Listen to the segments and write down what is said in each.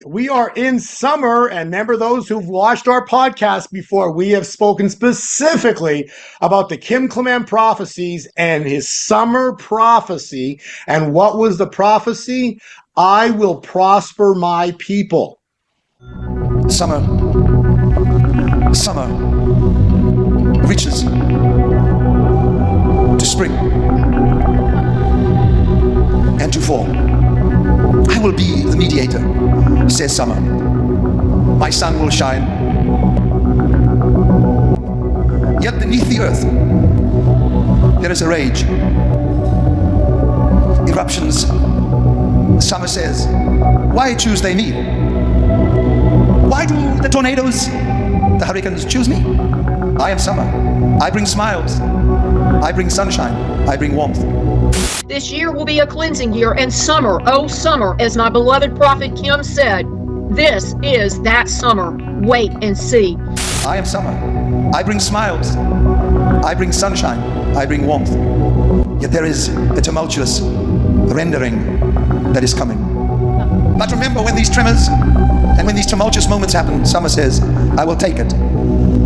We are in summer, and remember those who've watched our podcast before, we have spoken specifically about the Kim Clement prophecies and his summer prophecy. And what was the prophecy? I will prosper my people. Summer reaches to spring and to fall. I will be the mediator, says summer. My sun will shine. Yet beneath the earth, there is a rage. Eruptions. Summer says, why choose they me? Why do the tornadoes, the hurricanes choose me? I am summer. I bring smiles. I bring sunshine. I bring warmth. This year will be a cleansing year, and summer, oh summer, as my beloved prophet Kim said, this is that summer. Wait and see. I am summer. I bring smiles. I bring sunshine. I bring warmth. Yet there is a tumultuous rendering that is coming. But remember, when these tremors and when these tumultuous moments happen, summer says, I will take it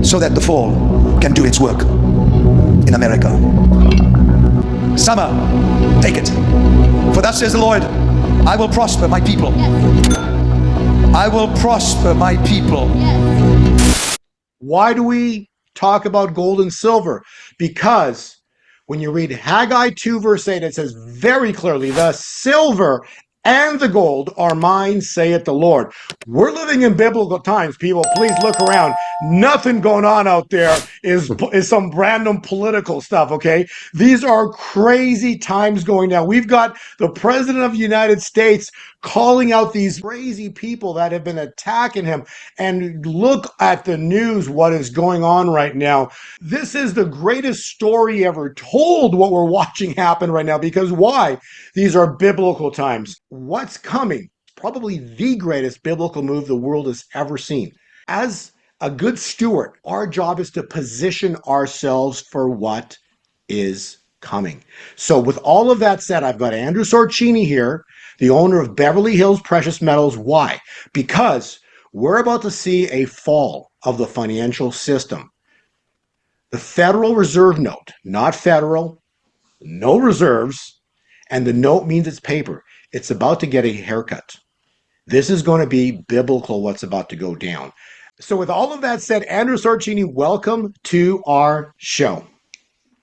so that the fall can do its work in America. Summer, take it. For thus says the Lord, I will prosper my people. Yes. I will prosper my people. Yes. Why do we talk about gold and silver? Because when you read Haggai 2 verse 8, it says very clearly, the silver and the gold are mine, saith the Lord. We're living in biblical times, people. Please look around. Nothing going on out there is some random political stuff, okay? These are crazy times going down. We've got the President of the United States calling out these crazy people that have been attacking him. And look at the news, what is going on right now. This is the greatest story ever told, what we're watching happen right now. Because why? These are biblical times. What's coming? Probably the greatest biblical move the world has ever seen. As a good steward, our job is to position ourselves for what is coming. So with all of that said, I've got Andrew Sorchini here, the owner of Beverly Hills Precious Metals. Why? Because we're about to see a fall of the financial system. The Federal Reserve note, not federal, no reserves, and the note means it's paper. It's about to get a haircut. This is going to be biblical, what's about to go down. So with all of that said, Andrew Sorchini, welcome to our show.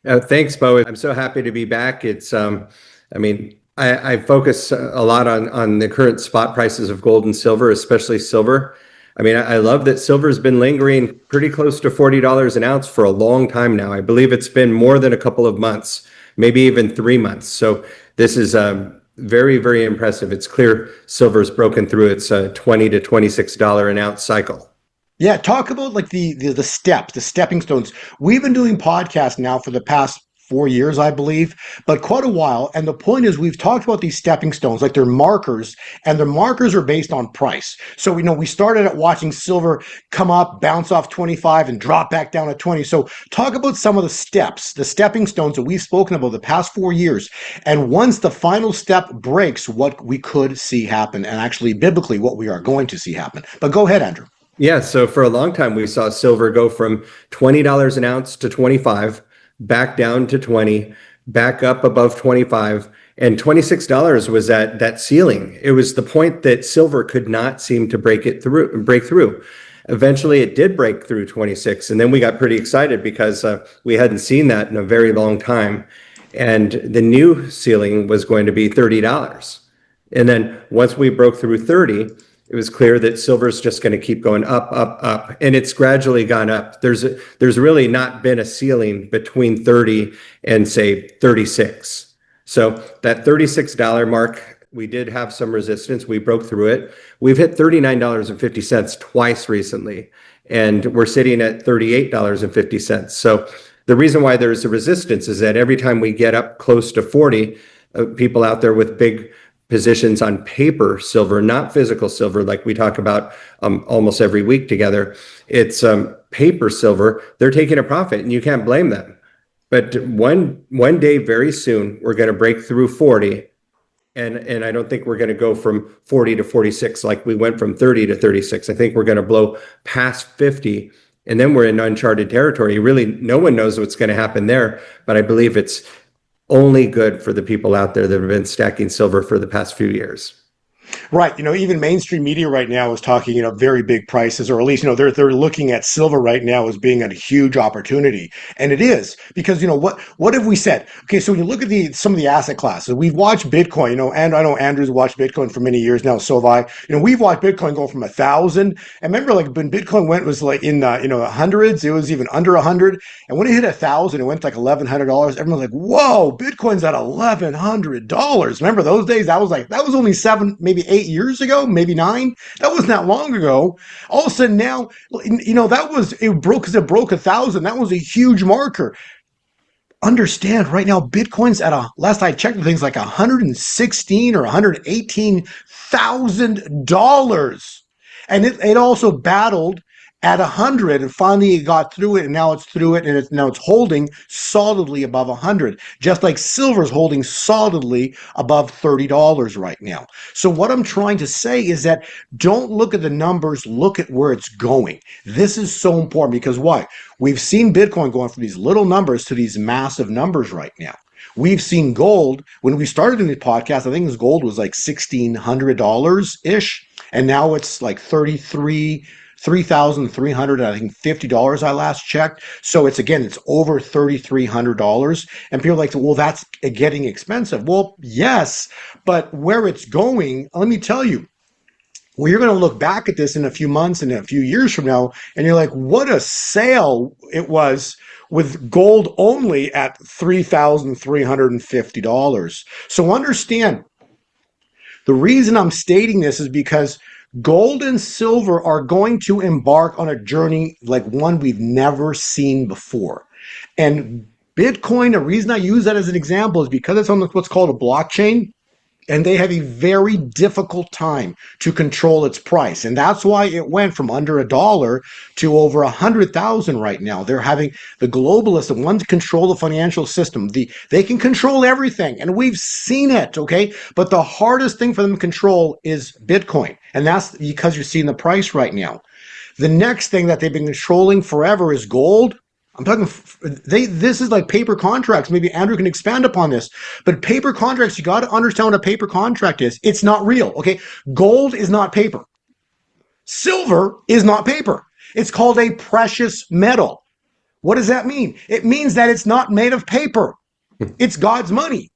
Thanks, Bo. I'm so happy to be back. It's, I focus a lot on the current spot prices of gold and silver, especially silver. I love that silver's been lingering pretty close to $40 an ounce for a long time now. I believe it's been more than a couple of months, maybe even 3 months. So this is very, very impressive. It's clear silver's broken through its $20 to $26 an ounce cycle. Yeah, talk about like the steps, the stepping stones. We've been doing podcasts now for the past 4 years, I believe, but quite a while. And the point is, we've talked about these stepping stones, like they're markers, and the markers are based on price. So, we started at watching silver come up, bounce off 25 and drop back down at 20. So talk about some of the steps, the stepping stones that we've spoken about the past 4 years. And once the final step breaks, what we could see happen, and actually biblically what we are going to see happen. But go ahead, Andrew. Yeah, so for a long time, we saw silver go from $20 an ounce to 25, back down to 20, back up above 25, and $26 was that ceiling. It was the point that silver could not seem to break through. Eventually, it did break through 26, and then we got pretty excited because we hadn't seen that in a very long time, and the new ceiling was going to be $30. And then once we broke through 30, it was clear that silver is just going to keep going up, up, up, and it's gradually gone up. There's really not been a ceiling between 30 and say 36. So that $36 mark, we did have some resistance. We broke through it. We've hit $39.50 twice recently, and we're sitting at $38.50. So the reason why there's a resistance is that every time we get up close to 40, people out there with big positions on paper silver, not physical silver, like we talk about almost every week together. It's paper silver. They're taking a profit, and you can't blame them. But one day, very soon, we're going to break through 40, And I don't think we're going to go from 40 to 46 like we went from 30 to 36. I think we're going to blow past 50, and then we're in uncharted territory. Really, no one knows what's going to happen there, but I believe it's only good for the people out there that have been stacking silver for the past few years. Right. Even mainstream media right now is talking, very big prices, or at least, they're looking at silver right now as being a huge opportunity. And it is because, what have we said? Okay. So when you look at some of the asset classes, we've watched Bitcoin, and I know Andrew's watched Bitcoin for many years now. So have I, we've watched Bitcoin go from 1,000. And remember, like when Bitcoin went, it was like in, hundreds, it was even under 100. And when it hit 1,000, it went to like $1,100. Everyone's like, whoa, Bitcoin's at $1,100. Remember those days? That was only 7, maybe 8 years ago, maybe 9. That wasn't that long ago. All of a sudden now, it broke because it broke 1,000. That was a huge marker. Understand right now, Bitcoin's at last I checked, things like $116 or $118,000. And it also battled at 100, and finally it got through it, and now it's through it, and now it's holding solidly above 100, just like silver's holding solidly above $30 right now. So what I'm trying to say is that don't look at the numbers, look at where it's going. This is so important because why? We've seen Bitcoin going from these little numbers to these massive numbers right now. We've seen gold. When we started in the podcast, I think this gold was like $1,600 ish, and now it's like $3,300, I think $50 I last checked. So it's over $3,300. And people are like, well, that's getting expensive. Well, yes, but where it's going, let me tell you, well, you're going to look back at this in a few months and a few years from now, and you're like, what a sale it was with gold only at $3,350. So understand, the reason I'm stating this is because gold and silver are going to embark on a journey like one we've never seen before. And Bitcoin, the reason I use that as an example is because it's on what's called a blockchain, and they have a very difficult time to control its price. And that's why it went from under $1 to over 100,000 right now. They're having the globalists, the ones that control the financial system. They can control everything, and we've seen it, okay? But the hardest thing for them to control is Bitcoin. And that's because you're seeing the price right now. The next thing that they've been controlling forever is gold. I'm talking, this is like paper contracts. Maybe Andrew can expand upon this. But paper contracts, you got to understand what a paper contract is. It's not real, okay? Gold is not paper. Silver is not paper. It's called a precious metal. What does that mean? It means that it's not made of paper. It's God's money.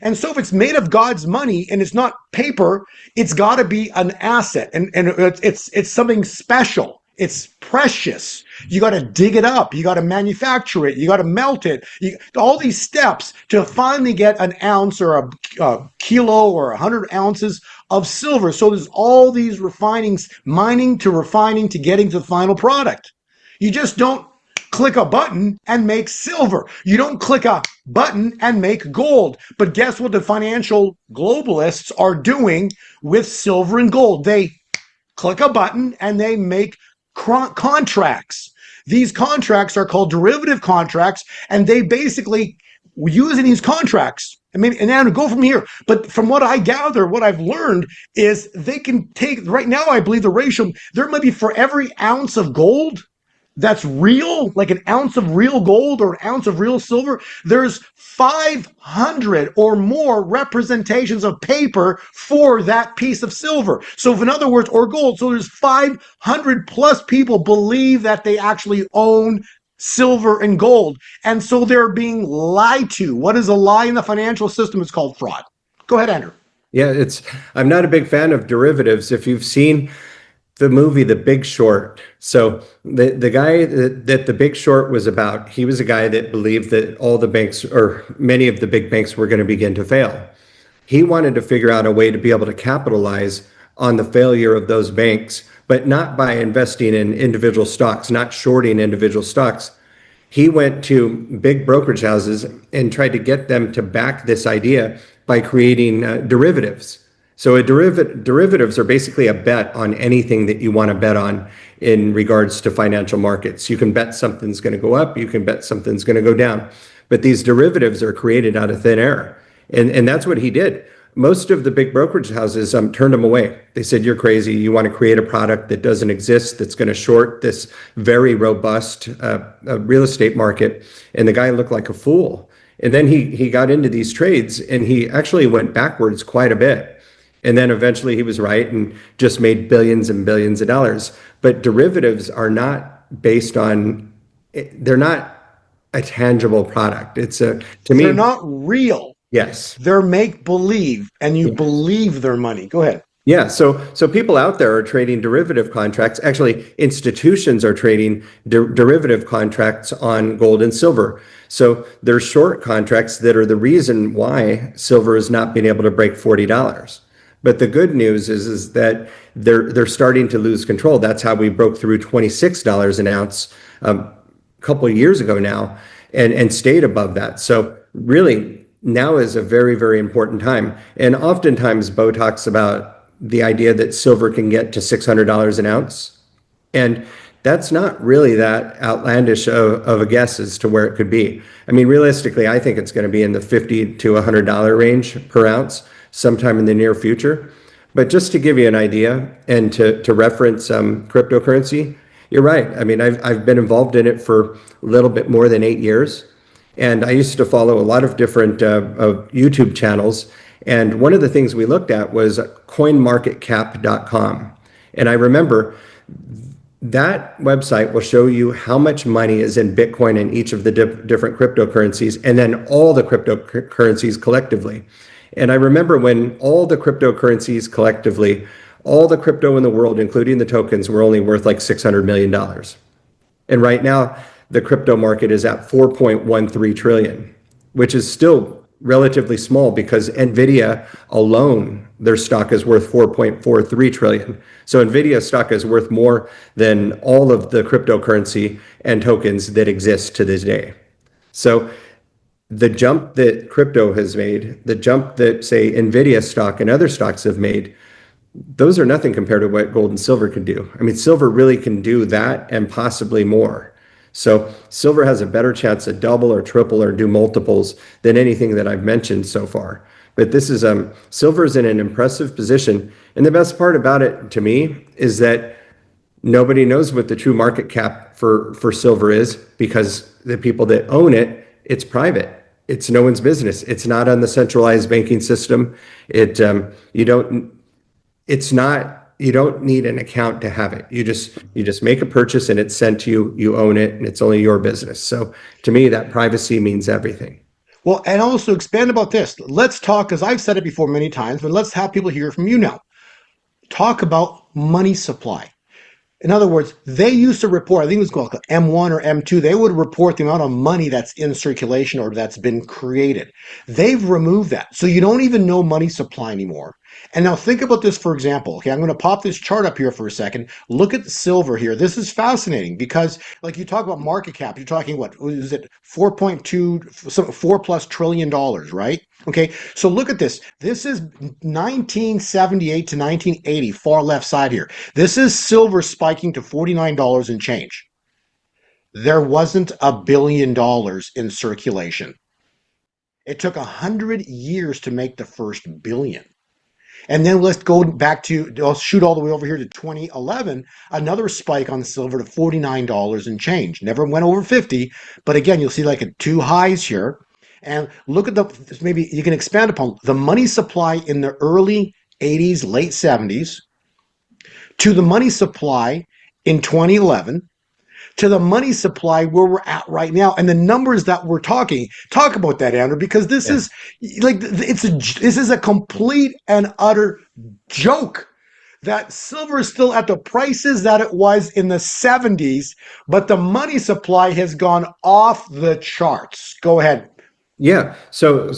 And so if it's made of God's money and it's not paper, it's got to be an asset. And it's something special. It's precious. You got to dig it up. You got to manufacture it. You got to melt it. All these steps to finally get an ounce or a kilo or 100 ounces of silver. So there's all these refinings, mining to refining to getting to the final product. You just don't click a button and make silver. You don't click a button and make gold. But guess what the financial globalists are doing with silver and gold? They click a button and they make contracts. These contracts are called derivative contracts, and they basically, using these contracts, and now go from here. But from what I gather, what I've learned is they can take, right now I believe the ratio, there might be for every ounce of gold that's real, like an ounce of real gold or an ounce of real silver, there's 500 or more representations of paper for that piece of silver. So in other words, or gold. So there's 500 plus people believe that they actually own silver and gold. And so they're being lied to. What is a lie in the financial system? It's called fraud. Go ahead, Andrew. Yeah, I'm not a big fan of derivatives. If you've seen the movie The Big Short. So the guy that The Big Short was about, he was a guy that believed that all the banks, or many of the big banks, were going to begin to fail. He wanted to figure out a way to be able to capitalize on the failure of those banks, but not by investing in individual stocks, not shorting individual stocks. He went to big brokerage houses and tried to get them to back this idea by creating derivatives. So derivatives are basically a bet on anything that you want to bet on in regards to financial markets. You can bet something's going to go up, you can bet something's going to go down. But these derivatives are created out of thin air. And that's what he did. most of the big brokerage houses turned them away. They said, you're crazy. You want to create a product that doesn't exist, that's going to short this very robust real estate market. And the guy looked like a fool. And then he got into these trades and he actually went backwards quite a bit. And then eventually he was right and just made billions and billions of dollars. But derivatives are not based on, they're not a tangible product. It's a, to me, They're not real. yes. They're make believe, and you believe their money. Go ahead. Yeah, so people out there are trading derivative contracts. Actually, institutions are trading derivative contracts on gold and silver. So there's short contracts that are the reason why silver has not been able to break $40. But the good news is that they're starting to lose control. That's how we broke through $26 an ounce a couple of years ago now, and stayed above that. So really, now is a very, very important time. And oftentimes, Bo talks about the idea that silver can get to $600 an ounce. And that's not really that outlandish of a guess as to where it could be. I mean, realistically, I think it's going to be in the $50 to $100 range per ounce sometime in the near future. But just to give you an idea and to reference cryptocurrency, you're right. I mean, I've been involved in it for a little bit more than 8 years. And I used to follow a lot of different YouTube channels. And one of the things we looked at was coinmarketcap.com. And I remember that website will show you how much money is in Bitcoin and each of the different cryptocurrencies, and then all the cryptocurrencies collectively. And I remember when all the cryptocurrencies collectively, all the crypto in the world, including the tokens, were only worth like $600 million. And right now, the crypto market is at 4.13 trillion, which is still relatively small because Nvidia alone, their stock is worth 4.43 trillion. So Nvidia stock is worth more than all of the cryptocurrency and tokens that exist to this day. So the jump that crypto has made, the jump that, say, Nvidia stock and other stocks have made, those are nothing compared to what gold and silver can do. I mean, silver really can do that and possibly more. So silver has a better chance to double or triple or do multiples than anything that I've mentioned so far. But this is silver is in an impressive position. And the best part about it to me is that nobody knows what the true market cap for silver is, because the people that own it, it's private. It's no one's business. It's not on the centralized banking system. You don't need an account to have it. You just make a purchase and it's sent to you, you own it, and it's only your business. So to me, that privacy means everything. Well, and also expand about this. Let's talk, because I've said it before many times, but let's have people hear from you now. Talk about money supply. In other words, they used to report, I think it was called M1 or M2, they would report the amount of money that's in circulation or that's been created. They've removed that. So you don't even know money supply anymore. And now think about this, for example. Okay, I'm going to pop this chart up here for a second. Look at silver here. This is fascinating because, like, you talk about market cap, you're talking, what is it, 4 plus trillion dollars, right? Okay, so look at this. This is 1978 to 1980, far left side here. This is silver spiking to $49 and change. There wasn't $1 billion in circulation. It took 100 years to make the first billion. And then let's go back to, I'll shoot all the way over here to 2011, another spike on silver to $49 and change. Never went over 50, but again, you'll see like two highs here. And look at maybe you can expand upon the money supply in the early 80s, late 70s, to the money supply in 2011, to the money supply where we're at right now, and the numbers that we're talk about that, Andrew, because this is like, this is a complete and utter joke that silver is still at the prices that it was in the 70s, but the money supply has gone off the charts. Go ahead. Yeah. So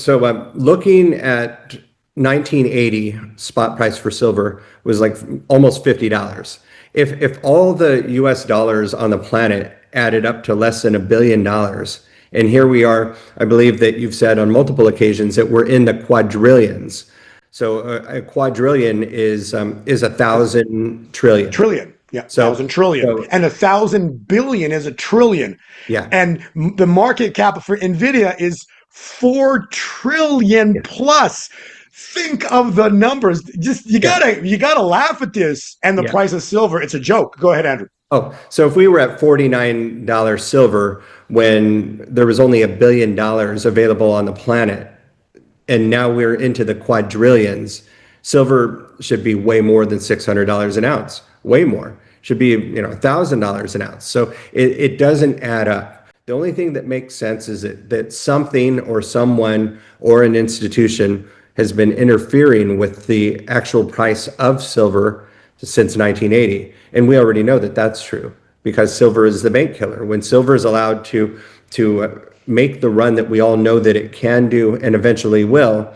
looking at 1980 spot price for silver was like almost $50. If all the US dollars on the planet added up to less than $1 billion, and here we are, I believe that you've said on multiple occasions that we're in the quadrillions. So a quadrillion is 1,000 trillion. Trillion. Yeah, So- 1,000 trillion. so- And 1,000 billion is a trillion. Yeah. And the market cap for Nvidia is 4 trillion plus. Think of the numbers. Just you gotta laugh at this and the Yeah. price of silver. It's a joke. Go ahead, Andrew. Oh, so if we were at $49 silver when there was only $1 billion available on the planet, and now we're into the quadrillions, silver should be way more than $600 an ounce, way more. Should be, $1,000 an ounce. So it doesn't add up. The only thing that makes sense is that something or someone or an institution has been interfering with the actual price of silver since 1980. And we already know that that's true because silver is the bank killer. When silver is allowed to make the run that we all know that it can do and eventually will,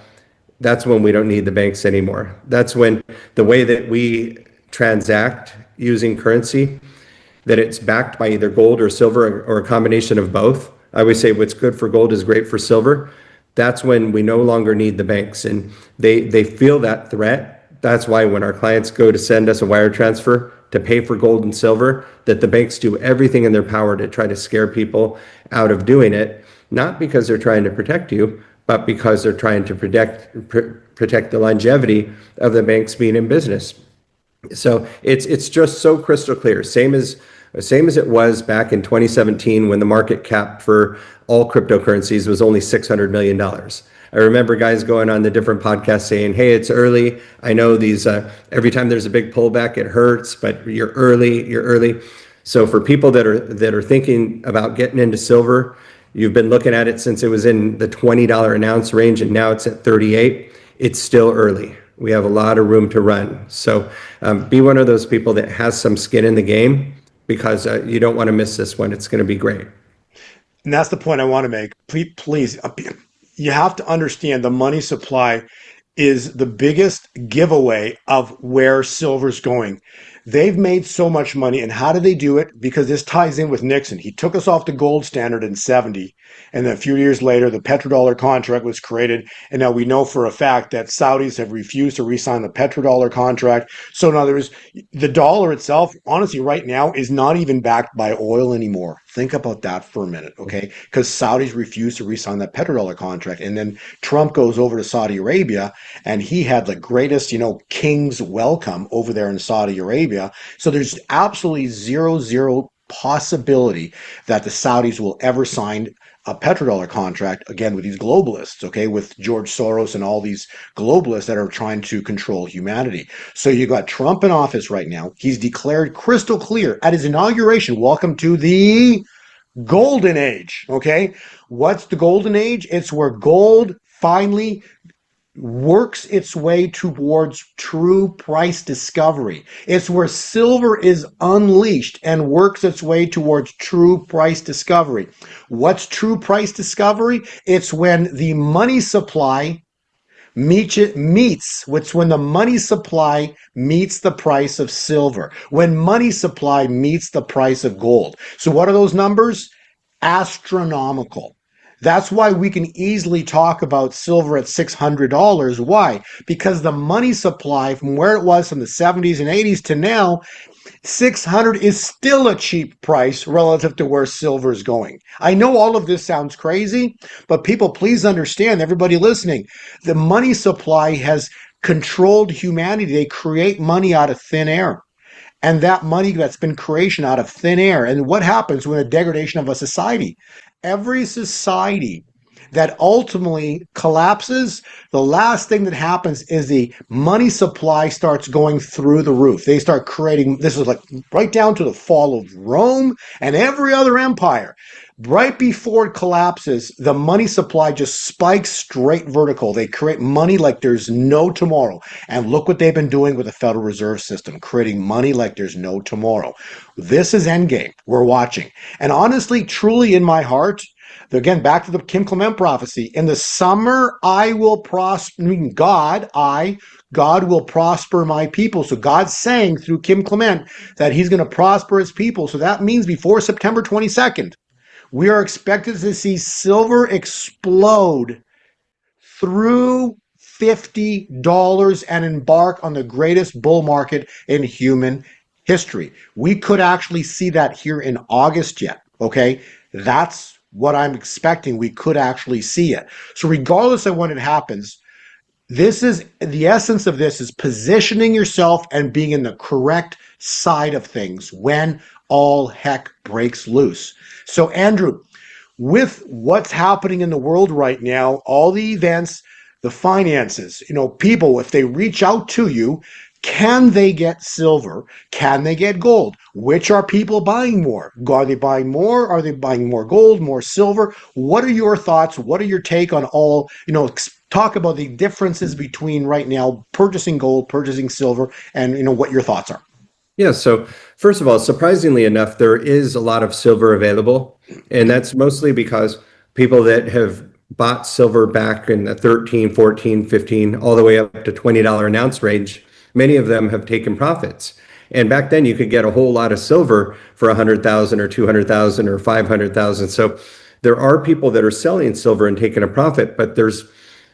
that's when we don't need the banks anymore. That's when the way that we transact using currency, that it's backed by either gold or silver or a combination of both. I always say what's good for gold is great for silver. That's when we no longer need the banks, and they feel that threat. That's why when our clients go to send us a wire transfer to pay for gold and silver, that the banks do everything in their power to try to scare people out of doing it, not because they're trying to protect you, but because they're trying to protect the longevity of the banks being in business. So it's just so crystal clear, same as it was back in 2017 when the market cap for all cryptocurrencies was only $600 million. I remember guys going on the different podcasts saying, "Hey, it's early. I know these every time there's a big pullback, it hurts, but you're early. You're early." So for people that are thinking about getting into silver, you've been looking at it since it was in the $20 an ounce range, and now it's at 38. It's still early. We have a lot of room to run. So be one of those people that has some skin in the game, because you don't want to miss this one. It's going to be great. And that's the point I want to make. Please, you have to understand the money supply is the biggest giveaway of where silver's going. They've made so much money. And how did they do it? Because this ties in with Nixon. He took us off the gold standard in 70. And then a few years later, the petrodollar contract was created. And now we know for a fact that Saudis have refused to re-sign the petrodollar contract. So in other words, the dollar itself, honestly, right now is not even backed by oil anymore. Think about that for a minute, okay? Because Saudis refused to re-sign that petrodollar contract. And then Trump goes over to Saudi Arabia, and he had the greatest, king's welcome over there in Saudi Arabia. So there's absolutely zero possibility that the Saudis will ever sign a petrodollar contract again with these globalists, okay, with George Soros and all these globalists that are trying to control humanity. So you got Trump in office right now. He's declared crystal clear at his inauguration, welcome to the golden age, okay? What's the golden age? It's where gold finally works its way towards true price discovery. It's where silver is unleashed and works its way towards true price discovery. What's true price discovery? It's when the money supply when the money supply meets the price of silver, when money supply meets the price of gold. So what are those numbers? Astronomical. That's why we can easily talk about silver at $600. Why? Because the money supply from where it was from the 70s and 80s to now, 600 is still a cheap price relative to where silver is going. I know all of this sounds crazy, but people, please understand, everybody listening, the money supply has controlled humanity. They create money out of thin air. And that money that's been creation out of thin air. And what happens when a degradation of a society? Every society that ultimately collapses, the last thing that happens is the money supply starts going through the roof. They start creating, this is like right down to the fall of Rome and every other empire. Right before it collapses, the money supply just spikes straight vertical. They create money like there's no tomorrow. And look what they've been doing with the Federal Reserve System, creating money like there's no tomorrow. This is endgame. We're watching. And honestly, truly in my heart, again, back to the Kim Clement prophecy, in the summer I will prosper, God will prosper my people. So God's saying through Kim Clement that he's going to prosper his people. So that means before September 22nd, we are expected to see silver explode through $50 and embark on the greatest bull market in human history. We could actually see that here in August yet, okay? That's what I'm expecting. We could actually see it. So regardless of when it happens, This is the essence of this is positioning yourself and being in the correct side of things when all heck breaks loose. So, Andrew, with what's happening in the world right now, all the events, the finances, people, if they reach out to you, can they get silver? Can they get gold? Which are people buying more? Are they buying more? Are they buying more gold, more silver? What are your thoughts? What are your take on all, talk about the differences between right now purchasing gold, purchasing silver, and what your thoughts are. Yeah, so first of all, surprisingly enough, there is a lot of silver available, and that's mostly because people that have bought silver back in the 13, 14, 15, all the way up to $20 an ounce range, many of them have taken profits. And back then you could get a whole lot of silver for 100,000 or 200,000 or 500,000. So there are people that are selling silver and taking a profit, but there's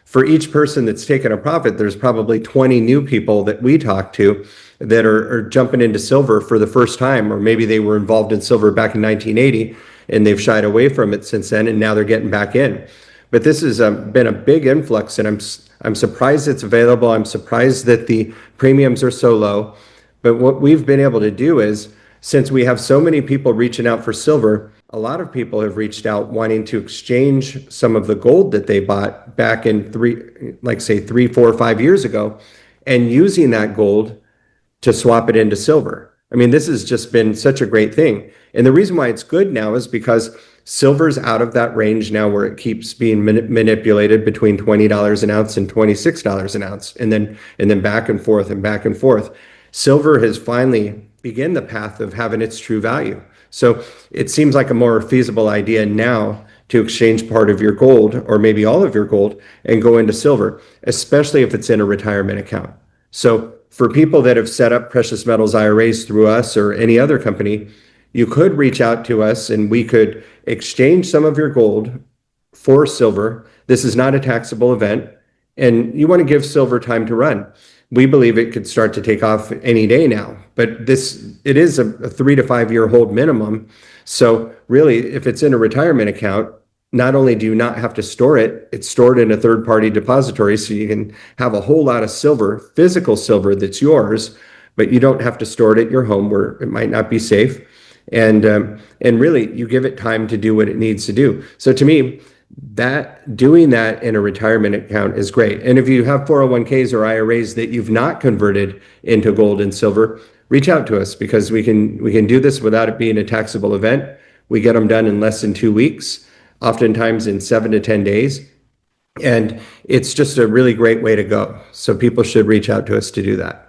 for each person that's taken a profit, there's probably 20 new people that we talk to that are jumping into silver for the first time, or maybe they were involved in silver back in 1980 and they've shied away from it since then, and now they're getting back in. But this has been a big influx, and I'm surprised it's available. I'm surprised that the premiums are so low. But what we've been able to do is, since we have so many people reaching out for silver, a lot of people have reached out wanting to exchange some of the gold that they bought back in say 3, 4, 5 years ago, and using that gold to swap it into silver. I mean, this has just been such a great thing. And the reason why it's good now is because silver's out of that range now where it keeps being manipulated between $20 an ounce and $26 an ounce, and then back and forth and back and forth. Silver has finally begun the path of having its true value. So it seems like a more feasible idea now to exchange part of your gold, or maybe all of your gold, and go into silver, especially if it's in a retirement account. So for people that have set up precious metals IRAs through us or any other company, you could reach out to us and we could exchange some of your gold for silver. This is not a taxable event, and you want to give silver time to run. We believe it could start to take off any day now, but it is a 3 to 5 year hold minimum. So really, if it's in a retirement account, not only do you not have to store it, it's stored in a third party depository, so you can have a whole lot of silver, physical silver that's yours, but you don't have to store it at your home where it might not be safe. And really, you give it time to do what it needs to do. So to me, that doing that in a retirement account is great. And if you have 401ks or IRAs that you've not converted into gold and silver, reach out to us, because we can do this without it being a taxable event. We get them done in less than 2 weeks, oftentimes in 7 to 10 days. And it's just a really great way to go. So people should reach out to us to do that.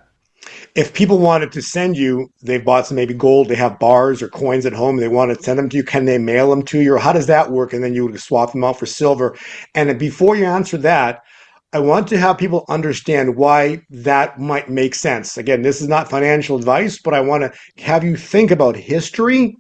If people wanted to send you, they've bought some maybe gold, they have bars or coins at home, they want to send them to you, can they mail them to you? Or how does that work? And then you would swap them out for silver. And before you answer that, I want to have people understand why that might make sense. Again, this is not financial advice, but I want to have you think about history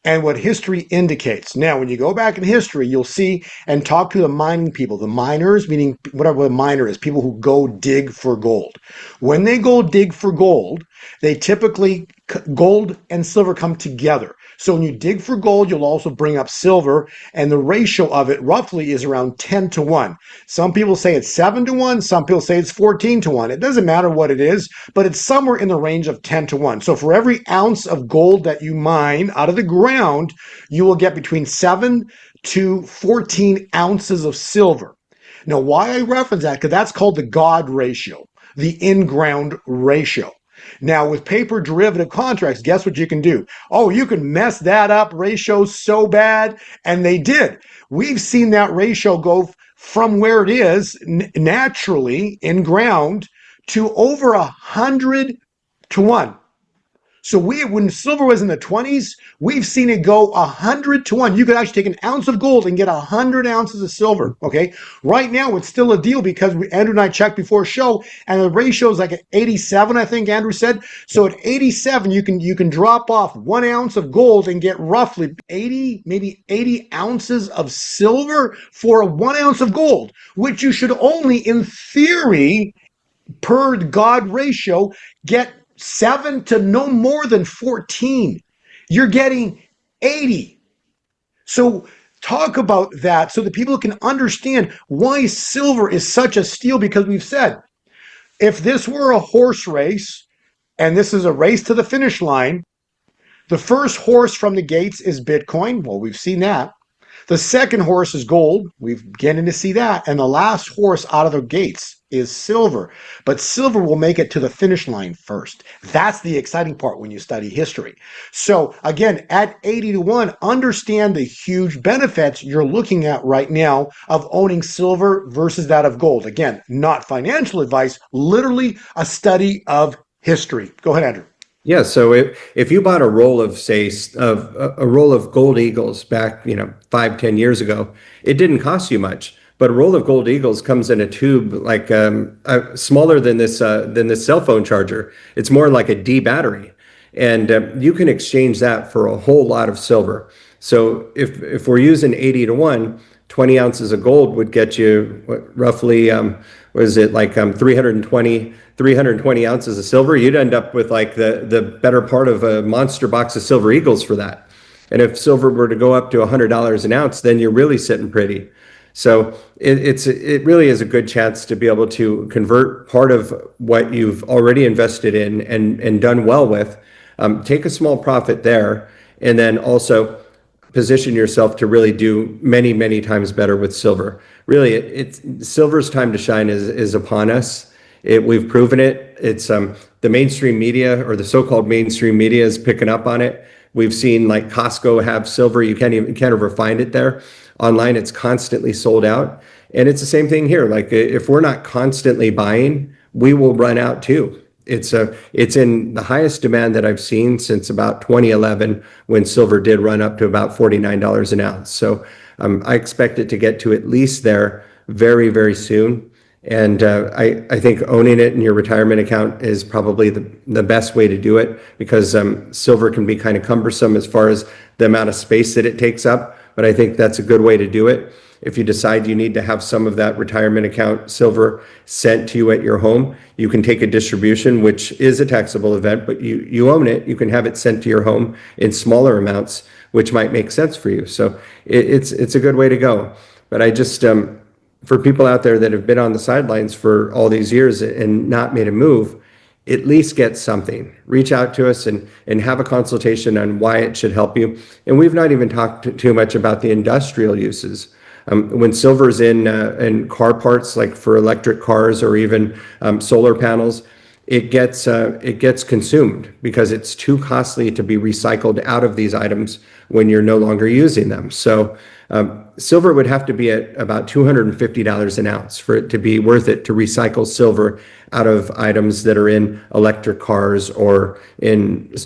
and what history indicates. Now, when you go back in history, you'll see and talk to the mining people, the miners, meaning whatever a miner is, people who go dig for gold. When they go dig for gold, they typically, gold and silver come together. So when you dig for gold, you'll also bring up silver, and the ratio of it roughly is around 10 to 1. Some people say it's 7 to 1, some people say it's 14 to 1. It doesn't matter what it is, but it's somewhere in the range of 10 to 1. So for every ounce of gold that you mine out of the ground, you will get between 7 to 14 ounces of silver. Now, why I reference that, because that's called the God ratio, the in-ground ratio. Now, with paper derivative contracts, guess what you can do? Oh, you can mess that up ratio so bad, and they did. We've seen that ratio go from where it is naturally in ground to over 100 to 1. So when silver was in the 20s, we've seen it go 100 to 1. You could actually take an ounce of gold and get 100 ounces of silver. Okay. Right now, it's still a deal because Andrew and I checked before show, and the ratio is like 87, I think Andrew said. So at 87, you can drop off 1 ounce of gold and get roughly 80, maybe 80 ounces of silver for 1 ounce of gold, which you should only, in theory, per God ratio, get 7 to no more than 14. You're getting 80. So talk about that so that people can understand why silver is such a steal, because we've said, if this were a horse race and this is a race to the finish line, the first horse from the gates is Bitcoin. Well, we've seen that. The second horse is gold. We're beginning to see that. And the last horse out of the gates is silver. But silver will make it to the finish line first. That's the exciting part when you study history. So again, at 80 to 1, understand the huge benefits you're looking at right now of owning silver versus that of gold. Again, not financial advice, literally a study of history. Go ahead, Andrew. Yeah, so if you bought a roll of, say, a roll of gold eagles back, 5, 10 years ago, it didn't cost you much. But a roll of gold eagles comes in a tube like smaller than this cell phone charger. It's more like a D battery, and you can exchange that for a whole lot of silver. So if we're using 80 to 1, 20 ounces of gold would get you roughly what is it, like 320 ounces of silver. You'd end up with like the better part of a monster box of silver eagles for that. And if silver were to go up to $100 an ounce, then you're really sitting pretty. So it really is a good chance to be able to convert part of what you've already invested in and done well with, take a small profit there, and then also position yourself to really do many, many times better with silver. Really, silver's time to shine is upon us. We've proven it. It's the mainstream media, or the so-called mainstream media, is picking up on it. We've seen like Costco have silver. You can't ever find it there. Online, it's constantly sold out. And it's the same thing here. Like if we're not constantly buying, we will run out too. It's in the highest demand that I've seen since about 2011, when silver did run up to about $49 an ounce. So I expect it to get to at least there very, very soon. And I think owning it in your retirement account is probably the best way to do it, because silver can be kind of cumbersome as far as the amount of space that it takes up. But I think that's a good way to do it. If you decide you need to have some of that retirement account silver sent to you at your home, you can take a distribution, which is a taxable event, but you own it. You can have it sent to your home in smaller amounts, which might make sense for you. So it's a good way to go. But I just, for people out there that have been on the sidelines for all these years and not made a move, at least get something. Reach out to us and have a consultation on why it should help you. And we've not even talked too much about the industrial uses. When silver's in car parts, like for electric cars or even solar panels, it gets consumed because it's too costly to be recycled out of these items when you're no longer using them. So silver would have to be at about $250 an ounce for it to be worth it to recycle silver out of items that are in electric cars or in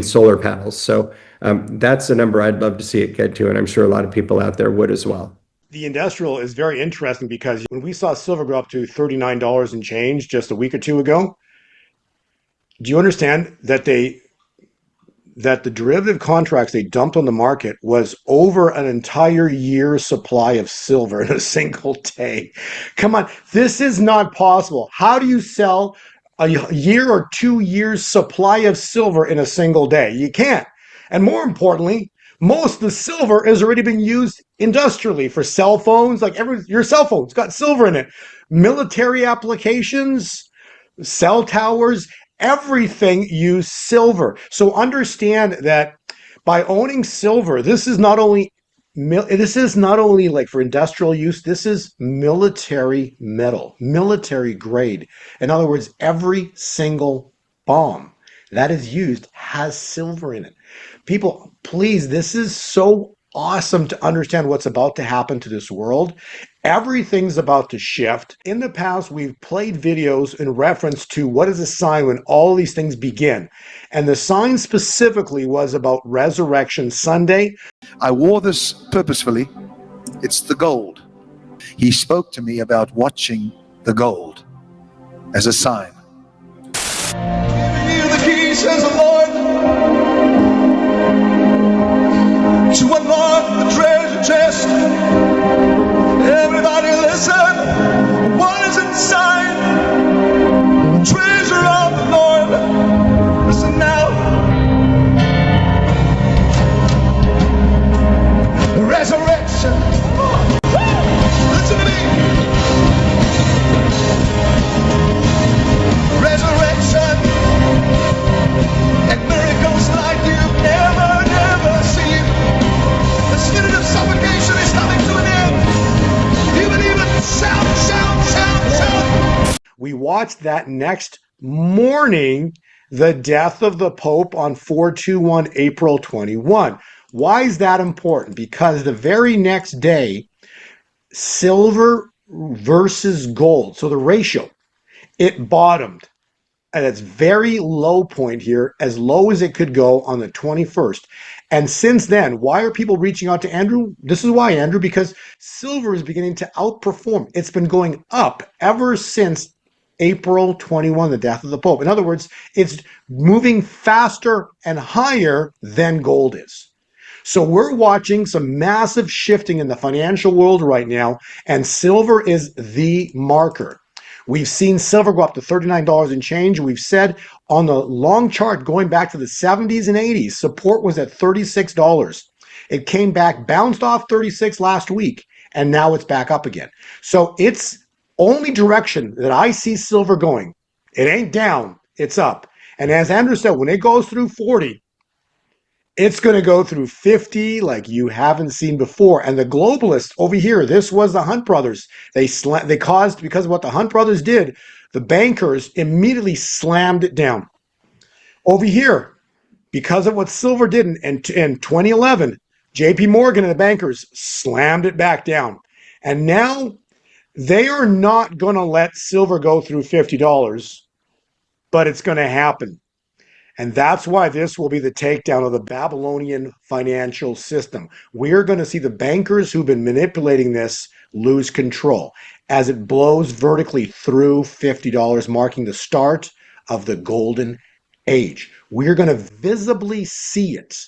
solar panels. So that's the number I'd love to see it get to, and I'm sure a lot of people out there would as well. The industrial is very interesting, because when we saw silver go up to $39 and change just a week or two ago, do you understand that the derivative contracts they dumped on the market was over an entire year's supply of silver in a single day? Come on, this is not possible. How do you sell a year or 2 years supply of silver in a single day? You can't. And more importantly, most of the silver has already been used industrially for cell phones. Like your cell phone's got silver in it. Military applications, cell towers, everything use silver. So understand that by owning silver, this is not only like for industrial use, this is military metal, military grade. In other words, every single bomb that is used has silver in it. People, please, this is so awesome to understand what's about to happen to this world. Everything's about to shift. In the past, we've played videos in reference to what is a sign when all these things begin. And the sign specifically was about Resurrection Sunday. I wore this purposefully. It's the gold. He spoke to me about watching the gold as a sign. Giving you the keys, says the Lord, to unlock the treasure chest. Everybody listen, what is inside the treasure of the Lord? Listen now. Resurrection watch that next morning, the death of the Pope on 421 April 21. Why is that important? Because the very next day, silver versus gold, so the ratio, it bottomed at its very low point here, as low as it could go on the 21st. And since then, why are people reaching out to Andrew? This is why, Andrew, because silver is beginning to outperform. It's been going up ever since April 21, the death of the Pope. In other words, it's moving faster and higher than gold is. So we're watching some massive shifting in the financial world right now, and silver is the marker. We've seen silver go up to $39 and change. We've said on the long chart going back to the 70s and 80s, support was at $36. It came back, bounced off 36 last week, and now it's back up again. So it's only direction that I see silver going. It ain't down, it's up. And as Andrew said, when it goes through 40, it's going to go through 50 like you haven't seen before. And the globalists over here, this was the Hunt brothers. They caused, because of what the Hunt brothers did, the bankers immediately slammed it down. Over here, because of what silver did in 2011, JP Morgan and the bankers slammed it back down. And now they are not going to let silver go through $50, but it's going to happen. And that's why this will be the takedown of the Babylonian financial system. We're going to see the bankers who've been manipulating this lose control as it blows vertically through $50, marking the start of the golden age. We're going to visibly see it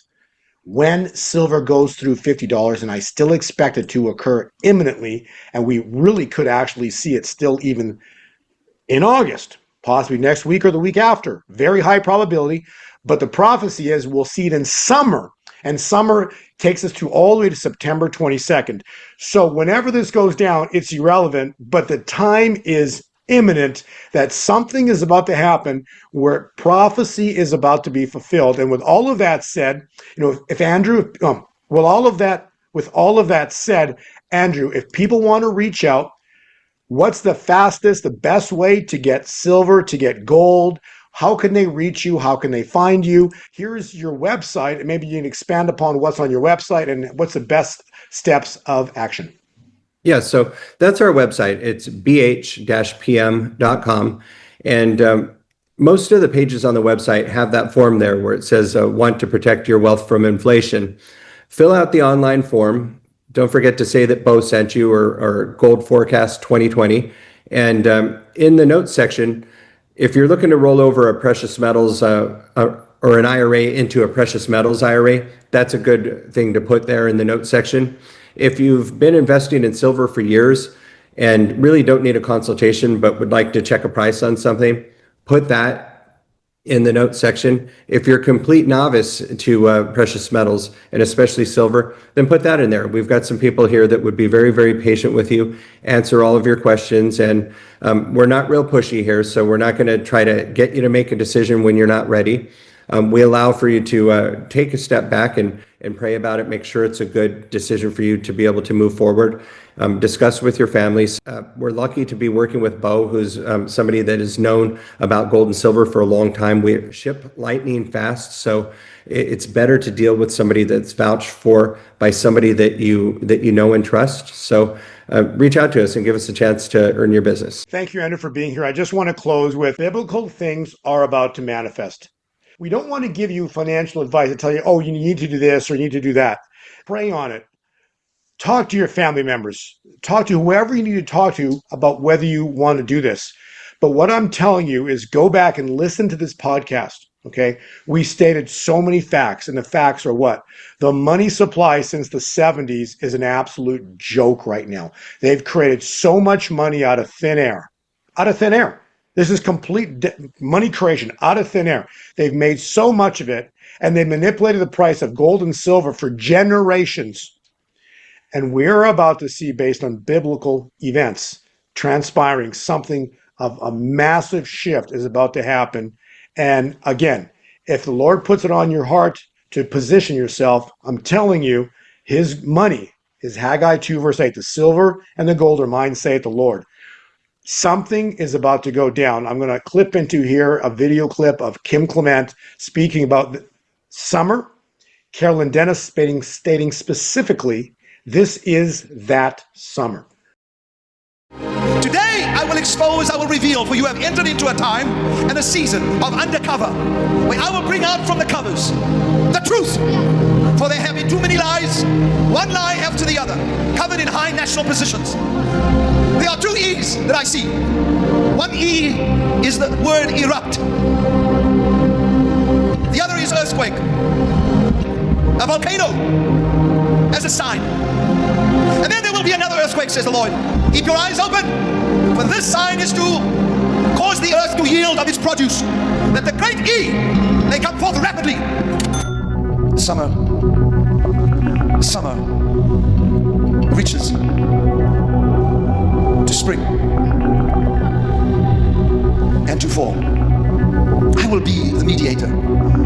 when silver goes through $50, and I still expect it to occur imminently, and we really could actually see it still even in August. Possibly next week or the week after. Very high probability. But the prophecy is we'll see it in summer. And summer takes us to all the way to September 22nd. So whenever this goes down, it's irrelevant. But the time is imminent that something is about to happen where prophecy is about to be fulfilled. And with all of that said, if Andrew, with all of that said, Andrew, if people want to reach out, what's the fastest, the best way to get silver, to get gold? How can they reach you? How can they find you? Here's your website, and maybe you can expand upon what's on your website and what's the best steps of action. Yeah, so that's our website. It's bh-pm.com. And most of the pages on the website have that form there where it says, want to protect your wealth from inflation. Fill out the online form. Don't forget to say that Bo sent you or Gold Forecast 2020. And in the notes section, if you're looking to roll over a precious metals or an IRA into a precious metals IRA, that's a good thing to put there in the notes section. If you've been investing in silver for years and really don't need a consultation but would like to check a price on something, put that in the notes section. If you're a complete novice to precious metals and especially silver, then put that in there. We've got some people here that would be very, very patient with you, answer all of your questions. And we're not real pushy here, so we're not going to try to get you to make a decision when you're not ready. We allow for you to take a step back and pray about it, make sure it's a good decision for you to be able to move forward. Discuss with your families. We're lucky to be working with Bo, who's somebody that is known about gold and silver for a long time. We ship lightning fast, so it's better to deal with somebody that's vouched for by somebody that you know and trust. So reach out to us and give us a chance to earn your business. Thank you, Andrew, for being here. I just want to close with biblical things are about to manifest. We don't want to give you financial advice and tell you, oh, you need to do this or you need to do that. Pray on it. Talk to your family members. Talk to whoever you need to talk to about whether you want to do this. But what I'm telling you is go back and listen to this podcast, okay? We stated so many facts, and the facts are what? The money supply since the 70s is an absolute joke right now. They've created so much money out of thin air. Out of thin air. This is complete money creation out of thin air. They've made so much of it, and they manipulated the price of gold and silver for generations. And we're about to see, based on biblical events transpiring, something of a massive shift is about to happen. And again, if the Lord puts it on your heart to position yourself, I'm telling you, his money is Haggai 2 verse 8. The silver and the gold are mine, saith the Lord. Something is about to go down. I'm going to clip into here a video clip of Kim Clement speaking about summer. Carolyn Dennis stating specifically, this is that summer. Today I will expose, I will reveal, for you have entered into a time and a season of undercover, where I will bring out from the covers the truth. For there have been too many lies, one lie after the other, covered in high national positions. There are two E's that I see. One E is the word erupt. The other is earthquake. A volcano as a sign. And then there will be another earthquake, says the Lord. Keep your eyes open, for this sign is to cause the earth to yield of its produce, that the great E may come forth rapidly. Summer reaches to spring and to fall. I will be the mediator,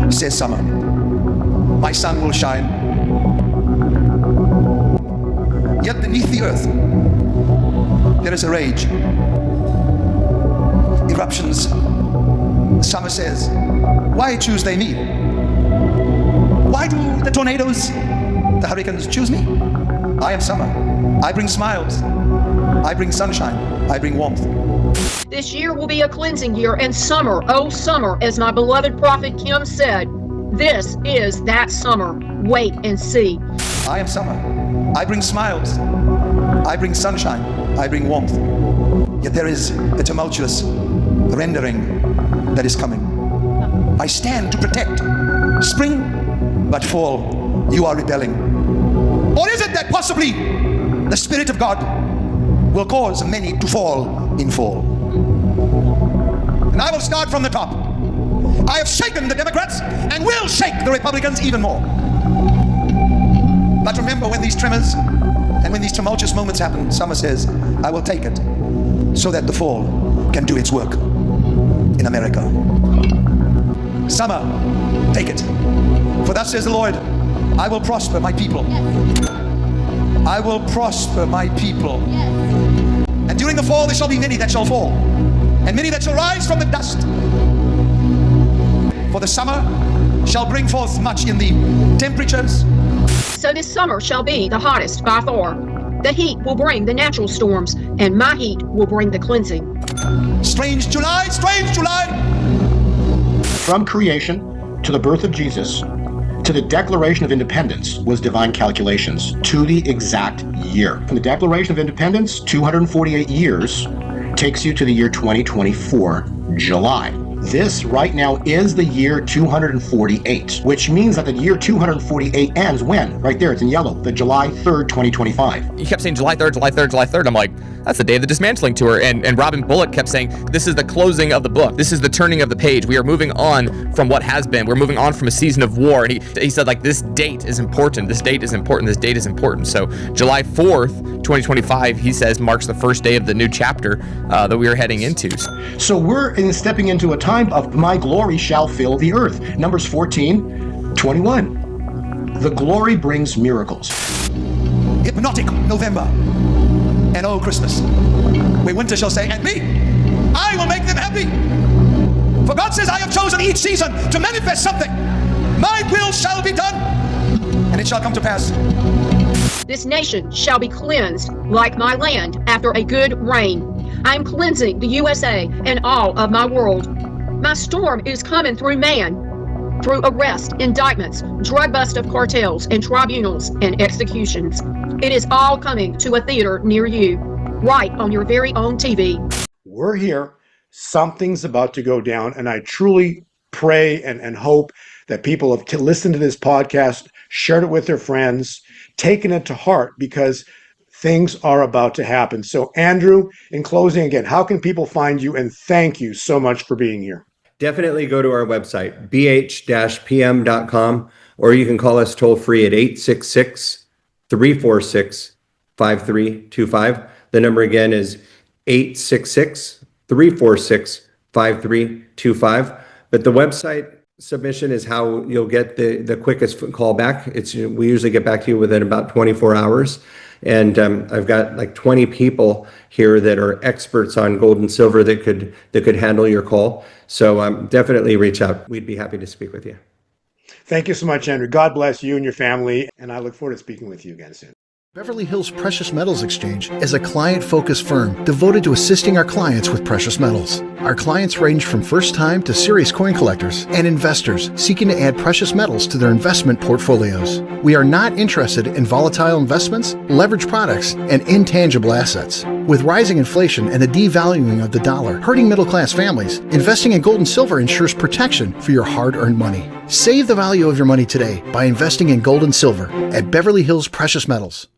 says summer. My sun will shine. Yet beneath the earth, there is a rage. Eruptions. Summer says, why choose they me? Why do the tornadoes, the hurricanes choose me? I am summer. I bring smiles. I bring sunshine. I bring warmth. This year will be a cleansing year, and summer, oh summer, as my beloved prophet Kim said, this is that summer. Wait and see. I am summer. I bring smiles. I bring sunshine. I bring warmth. Yet there is a tumultuous rendering that is coming. I stand to protect spring, but fall, you are rebelling. Or is it that possibly the Spirit of God will cause many to fall in fall? And I will start from the top. I have shaken the Democrats and will shake the Republicans even more. But remember, when these tremors and when these tumultuous moments happen, Summer says, I will take it so that the fall can do its work in America. Summer, take it. For thus says the Lord, I will prosper my people. I will prosper my people. And during the fall there shall be many that shall fall, and many that shall rise from the dust. For the summer shall bring forth much in the temperatures. So this summer shall be the hottest by far. The heat will bring the natural storms, and my heat will bring the cleansing. Strange July, strange July. From creation to the birth of Jesus to the Declaration of Independence was divine calculations to the exact year. From the Declaration of Independence, 248 years takes you to the year 2024, July. This right now is the year 248, which means that the year 248 ends when? Right there, it's in yellow, the July 3rd, 2025. You kept saying July 3rd, July 3rd, July 3rd. I'm like, that's the day of the dismantling tour. And Robin Bullock kept saying, this is the closing of the book. This is the turning of the page. We are moving on from what has been. We're moving on from a season of war. And he said, like, this date is important. This date is important. This date is important. So July 4th, 2025, he says, marks the first day of the new chapter that we are heading into. So we're stepping into a time of my glory shall fill the earth. Numbers 14:21. The glory brings miracles. Hypnotic November and oh Christmas, where winter shall say, and me, I will make them happy. For God says, I have chosen each season to manifest something. My will shall be done, and it shall come to pass. This nation shall be cleansed like my land after a good rain. I am cleansing the USA and all of my world. My storm is coming through man, through arrest, indictments, drug bust of cartels, and tribunals and executions. It is all coming to a theater near you, right on your very own TV. We're here. Something's about to go down, and I truly pray and hope that people have listened to this podcast, shared it with their friends, taken it to heart, because things are about to happen. So, Andrew, in closing again, how can people find you? And thank you so much for being here. Definitely go to our website, bh-pm.com, or you can call us toll free at 866-346-5325. The number again is 866-346-5325. But the website submission is how you'll get the quickest call back. We usually get back to you within about 24 hours. And I've got like 20 people here that are experts on gold and silver that could handle your call. So definitely reach out. We'd be happy to speak with you. Thank you so much, Andrew. God bless you and your family, and I look forward to speaking with you again soon. Beverly Hills Precious Metals Exchange is a client-focused firm devoted to assisting our clients with precious metals. Our clients range from first-time to serious coin collectors and investors seeking to add precious metals to their investment portfolios. We are not interested in volatile investments, leveraged products, and intangible assets. With rising inflation and the devaluing of the dollar hurting middle-class families, investing in gold and silver ensures protection for your hard-earned money. Save the value of your money today by investing in gold and silver at Beverly Hills Precious Metals.